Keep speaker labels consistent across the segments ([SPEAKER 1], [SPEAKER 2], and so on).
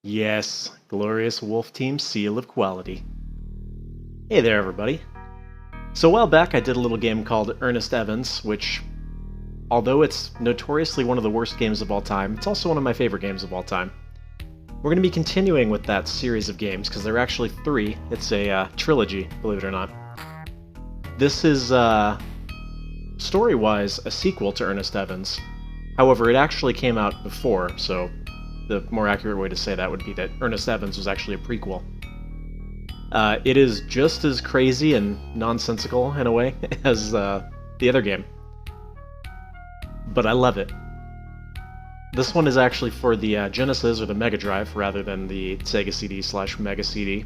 [SPEAKER 1] Yes, glorious Wolf Team seal of quality. Hey there, everybody. So a while back I did a little game called Ernest Evans, which, although it's notoriously one of the worst games of all time, it's also one of my favorite games of all time. We're going to be continuing with that series of games, because there are actually three. It's a trilogy, believe it or not. This is, story-wise, a sequel to Ernest Evans. However, it actually came out before, so the more accurate way to say that would be that Ernest Evans was actually a prequel. It is just as crazy and nonsensical, in a way, as the other game. But I love it. This one is actually for the Genesis or the Mega Drive, rather than the Sega CD/Mega CD.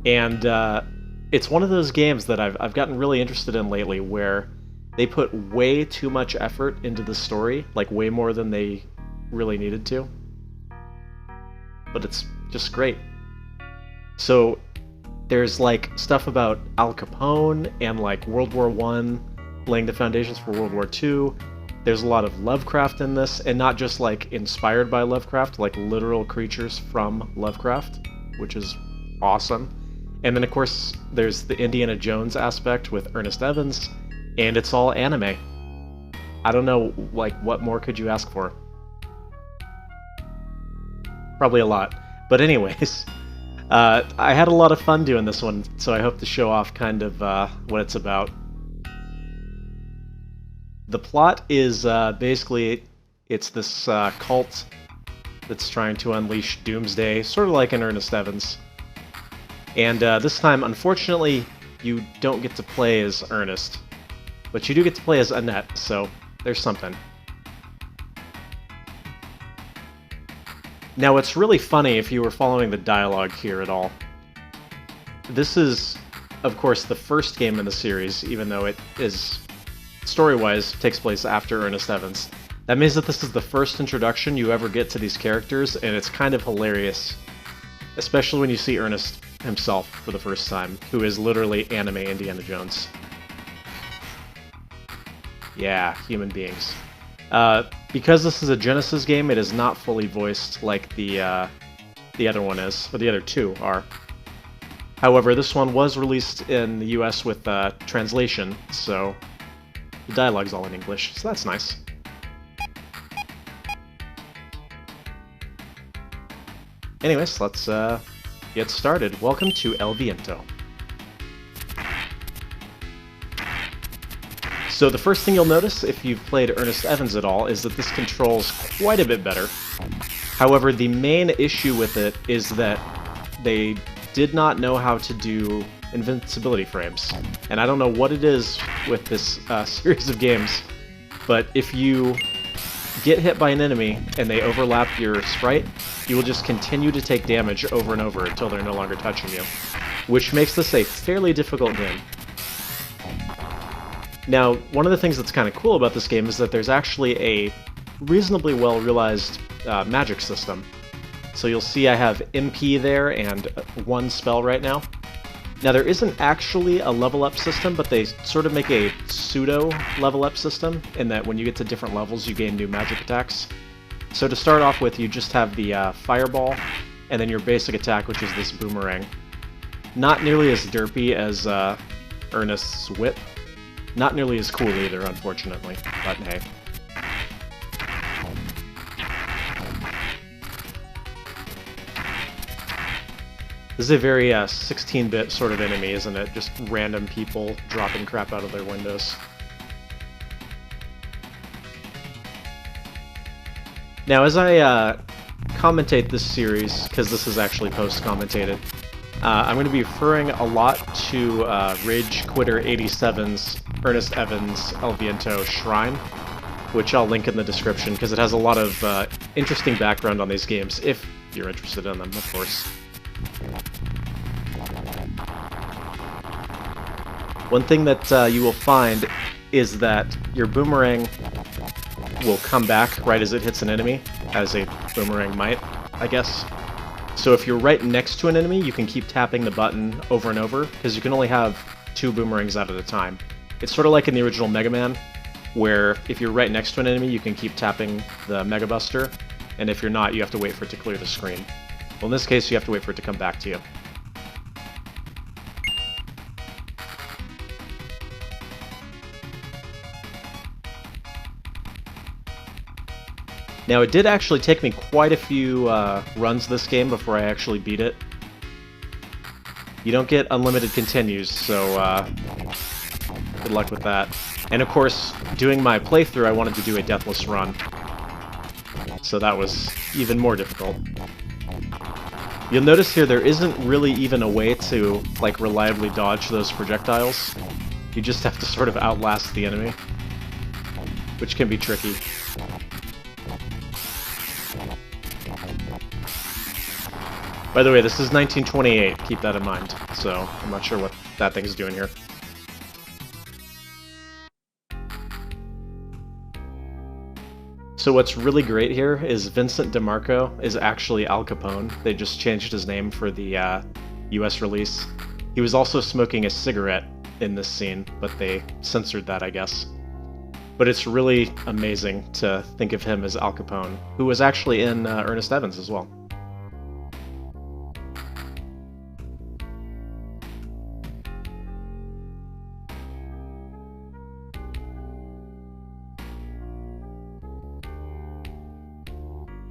[SPEAKER 1] And it's one of those games that I've gotten really interested in lately, where they put way too much effort into the story, like way more than they really needed to. But it's just great. So there's like stuff about Al Capone and like World War I, laying the foundations for World War II. There's a lot of Lovecraft in this, and not just like inspired by Lovecraft, like literal creatures from Lovecraft, which is awesome. And then of course there's the Indiana Jones aspect with Ernest Evans, and it's all anime. I don't know, like, what more could you ask for? Probably a lot. But anyways, I had a lot of fun doing this one, so I hope to show off kind of what it's about. The plot is basically, it's this cult that's trying to unleash Doomsday, sort of like in Ernest Evans. And this time, unfortunately, you don't get to play as Ernest, but you do get to play as Annette, so there's something. Now, it's really funny if you were following the dialogue here at all. This is, of course, the first game in the series, even though it is, story-wise, takes place after Ernest Evans. That means that this is the first introduction you ever get to these characters, and it's kind of hilarious. Especially when you see Ernest himself for the first time, who is literally anime Indiana Jones. Yeah, human beings. Because this is a Genesis game, it is not fully voiced like the other one is, or the other two are. However, this one was released in the US with translation, so the dialogue's all in English, so that's nice. Anyways, let's get started. Welcome to El Viento. So the first thing you'll notice if you've played Ernest Evans at all is that this controls quite a bit better. However, the main issue with it is that they did not know how to do invincibility frames. And I don't know what it is with this series of games, but if you get hit by an enemy and they overlap your sprite, you will just continue to take damage over and over until they're no longer touching you, which makes this a fairly difficult game. Now, one of the things that's kind of cool about this game is that there's actually a reasonably well-realized magic system. So you'll see I have MP there and one spell right now. Now, there isn't actually a level-up system, but they sort of make a pseudo-level-up system, in that when you get to different levels, you gain new magic attacks. So to start off with, you just have the Fireball, and then your basic attack, which is this Boomerang. Not nearly as derpy as Ernest's Whip. Not nearly as cool either, unfortunately, but hey. This is a very 16-bit sort of enemy, isn't it? Just random people dropping crap out of their windows. Now, as I commentate this series, because this is actually post-commentated, I'm going to be referring a lot to Rage Quitter 87's Ernest Evans El Viento Shrine, which I'll link in the description, because it has a lot of interesting background on these games, if you're interested in them, of course. One thing that you will find is that your boomerang will come back right as it hits an enemy, as a boomerang might, I guess. So if you're right next to an enemy, you can keep tapping the button over and over, because you can only have 2 boomerangs out at a time. It's sort of like in the original Mega Man, where if you're right next to an enemy, you can keep tapping the Mega Buster, and if you're not, you have to wait for it to clear the screen. Well, in this case, you have to wait for it to come back to you. Now, it did actually take me quite a few runs this game before I actually beat it. You don't get unlimited continues, so good luck with that. And of course, doing my playthrough, I wanted to do a deathless run. So that was even more difficult. You'll notice here there isn't really even a way to, like, reliably dodge those projectiles. You just have to sort of outlast the enemy, which can be tricky. By the way, this is 1928, keep that in mind, so I'm not sure what that thing's doing here. So what's really great here is Vincent DeMarco is actually Al Capone. They just changed his name for the US release. He was also smoking a cigarette in this scene, but they censored that, I guess. But it's really amazing to think of him as Al Capone, who was actually in Ernest Evans as well.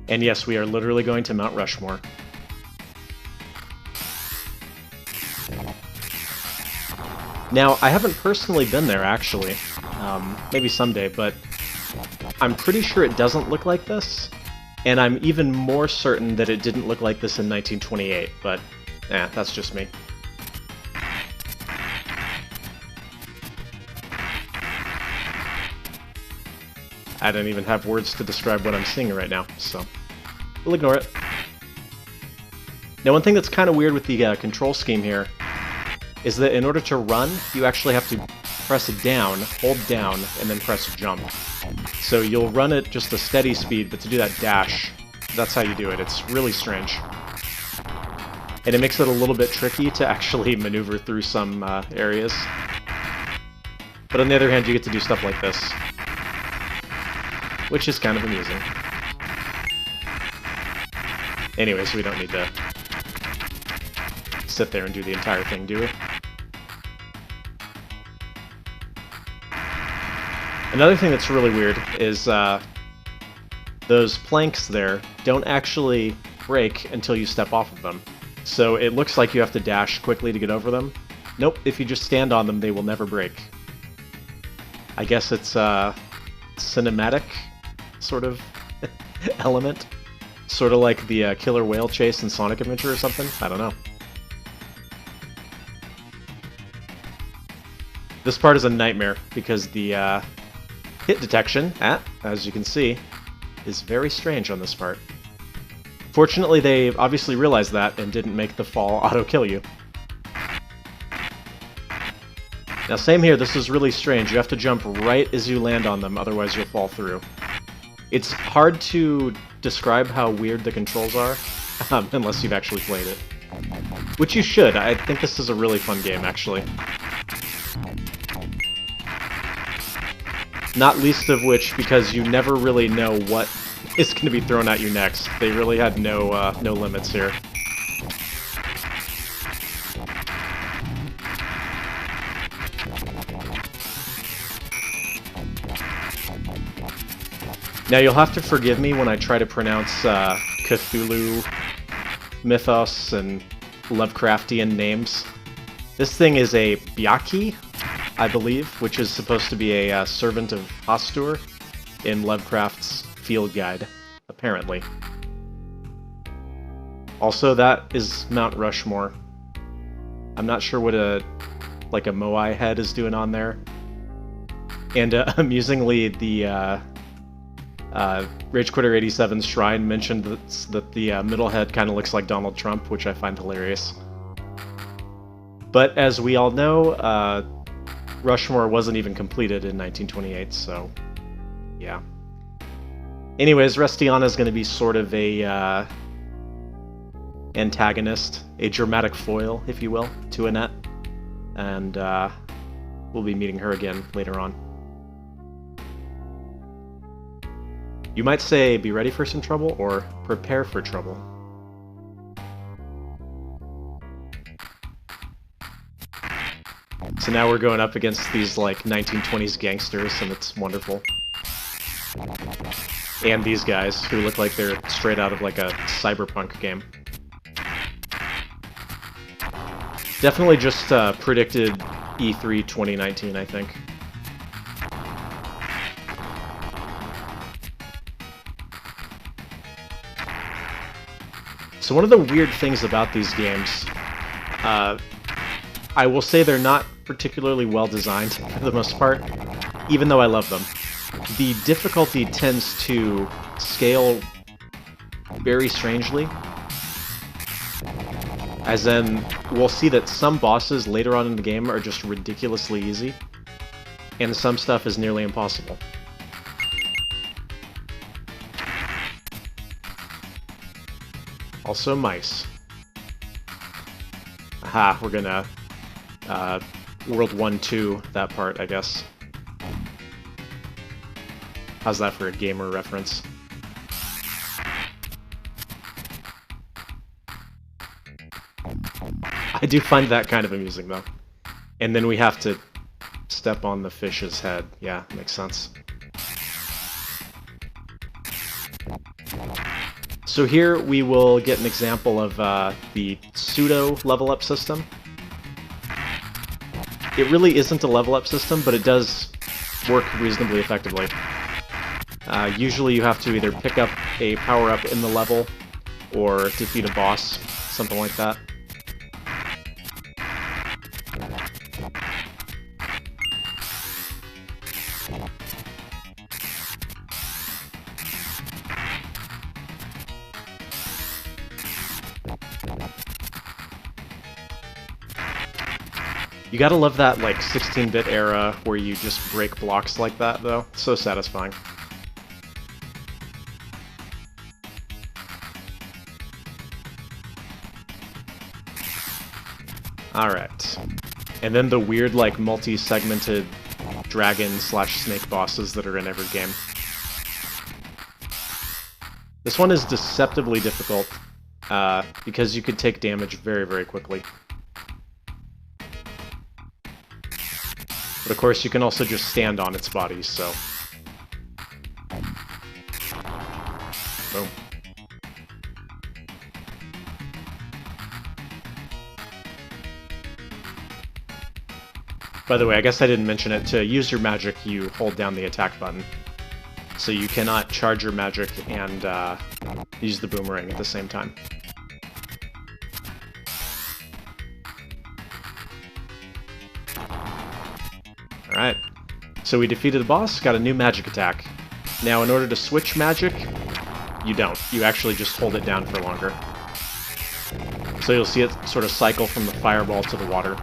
[SPEAKER 1] And yes, we are literally going to Mount Rushmore. Now, I haven't personally been there, actually. Maybe someday, but I'm pretty sure it doesn't look like this, and I'm even more certain that it didn't look like this in 1928, but that's just me. I don't even have words to describe what I'm seeing right now, so we'll ignore it. Now, one thing that's kind of weird with the control scheme here is that in order to run, you actually have to press down, hold down, and then press jump. So you'll run at just a steady speed, but to do that dash, that's how you do it. It's really strange. And it makes it a little bit tricky to actually maneuver through some areas. But on the other hand, you get to do stuff like this, which is kind of amusing. Anyways, we don't need to sit there and do the entire thing, do we? Another thing that's really weird is those planks there don't actually break until you step off of them. So it looks like you have to dash quickly to get over them. Nope, if you just stand on them, they will never break. I guess it's a cinematic sort of element. Sort of like the killer whale chase in Sonic Adventure or something? I don't know. This part is a nightmare because the hit detection, as you can see, is very strange on this part. Fortunately, they obviously realized that and didn't make the fall auto-kill you. Now, same here, this is really strange. You have to jump right as you land on them, otherwise you'll fall through. It's hard to describe how weird the controls are, unless you've actually played it. Which you should. I think this is a really fun game, actually. Not least of which because you never really know what is going to be thrown at you next. They really had no limits here. Now you'll have to forgive me when I try to pronounce Cthulhu, mythos, and Lovecraftian names. This thing is a Byaki, I believe, which is supposed to be a servant of Hastur in Lovecraft's Field Guide, apparently. Also, that is Mount Rushmore. I'm not sure what a Moai head is doing on there. And amusingly, the Rage Quitter 87's shrine mentioned that the middle head kind of looks like Donald Trump, which I find hilarious. But as we all know, Rushmore wasn't even completed in 1928, so yeah. Anyways, Restiana is going to be sort of a antagonist, a dramatic foil, if you will, to Annette, and we'll be meeting her again later on. You might say, be ready for some trouble, or prepare for trouble. So now we're going up against these, like, 1920s gangsters, and it's wonderful. And these guys, who look like they're straight out of, like, a cyberpunk game. Definitely just predicted E3 2019, I think. So one of the weird things about these games, I will say they're not particularly well designed for the most part, even though I love them. The difficulty tends to scale very strangely. As in, we'll see that some bosses later on in the game are just ridiculously easy, and some stuff is nearly impossible. Also mice. Aha, we're gonna World 1-2 that part, I guess. How's that for a gamer reference? I do find that kind of amusing, though. And then we have to step on the fish's head. Yeah, makes sense. So here we will get an example of the pseudo level up system. It really isn't a level up system, but it does work reasonably effectively. Usually you have to either pick up a power-up in the level or defeat a boss, something like that. You gotta love that, like, 16-bit era where you just break blocks like that, though. So satisfying. Alright. And then the weird, like, multi-segmented dragon/snake bosses that are in every game. This one is deceptively difficult, because you could take damage very, very quickly. But of course, you can also just stand on its body, so... Boom. By the way, I guess I didn't mention it. To use your magic, you hold down the attack button. So you cannot charge your magic and use the boomerang at the same time. Alright, so we defeated the boss, got a new magic attack. Now, in order to switch magic, you don't. You actually just hold it down for longer. So you'll see it sort of cycle from the fireball to the water.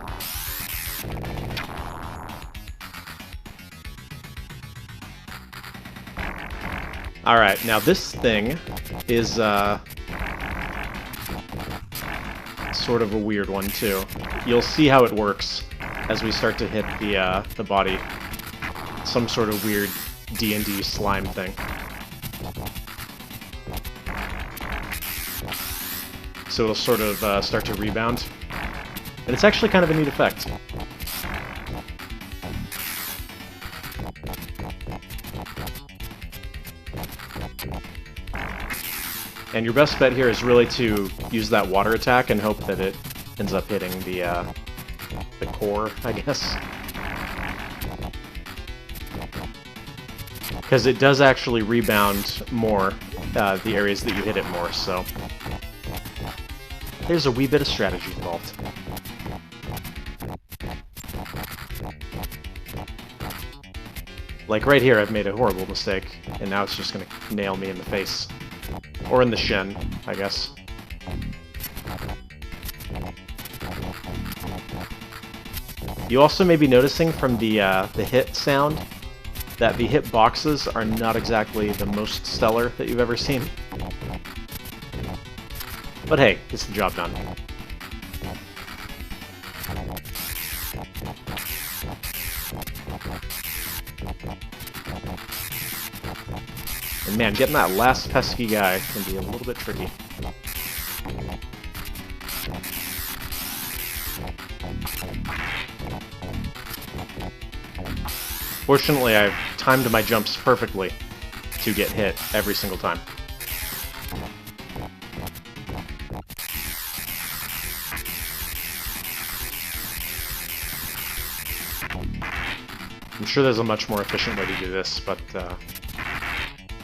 [SPEAKER 1] Alright, now this thing is sort of a weird one, too. You'll see how it works as we start to hit the body. Some sort of weird D&D slime thing. So it'll sort of start to rebound. And it's actually kind of a neat effect. And your best bet here is really to use that water attack and hope that it ends up hitting the core, I guess. Because it does actually rebound more, the areas that you hit it more, so... There's a wee bit of strategy involved. Like right here, I've made a horrible mistake, and now it's just gonna nail me in the face. Or in the shin, I guess. You also may be noticing from the hit sound that the hit boxes are not exactly the most stellar that you've ever seen. But hey, gets the job done. And man, getting that last pesky guy can be a little bit tricky. Fortunately, I've timed my jumps perfectly to get hit every single time. I'm sure there's a much more efficient way to do this, but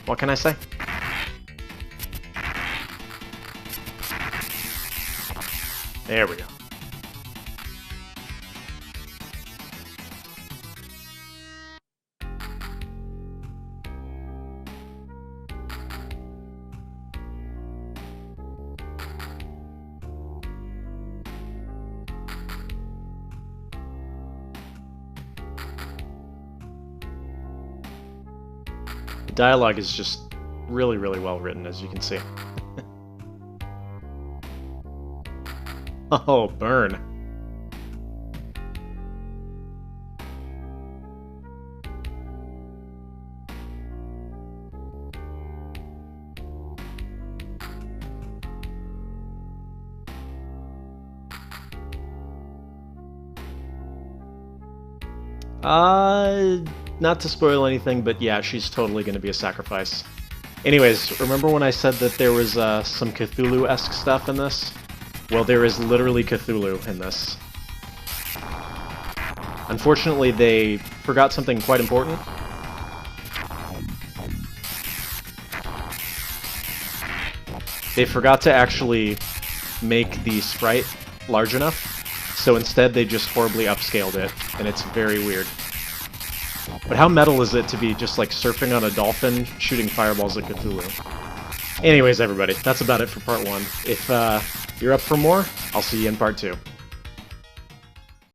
[SPEAKER 1] what can I say? There we go. The dialogue is just really, really well written, as you can see. Oh, burn. Not to spoil anything, but yeah, she's totally going to be a sacrifice. Anyways, remember when I said that there was some Cthulhu-esque stuff in this? Well, there is literally Cthulhu in this. Unfortunately, they forgot something quite important. They forgot to actually make the sprite large enough, so instead they just horribly upscaled it, and it's very weird. But how metal is it to be just like surfing on a dolphin, shooting fireballs at Cthulhu? Anyways, everybody, that's about it for part 1. If you're up for more, I'll see you in part 2.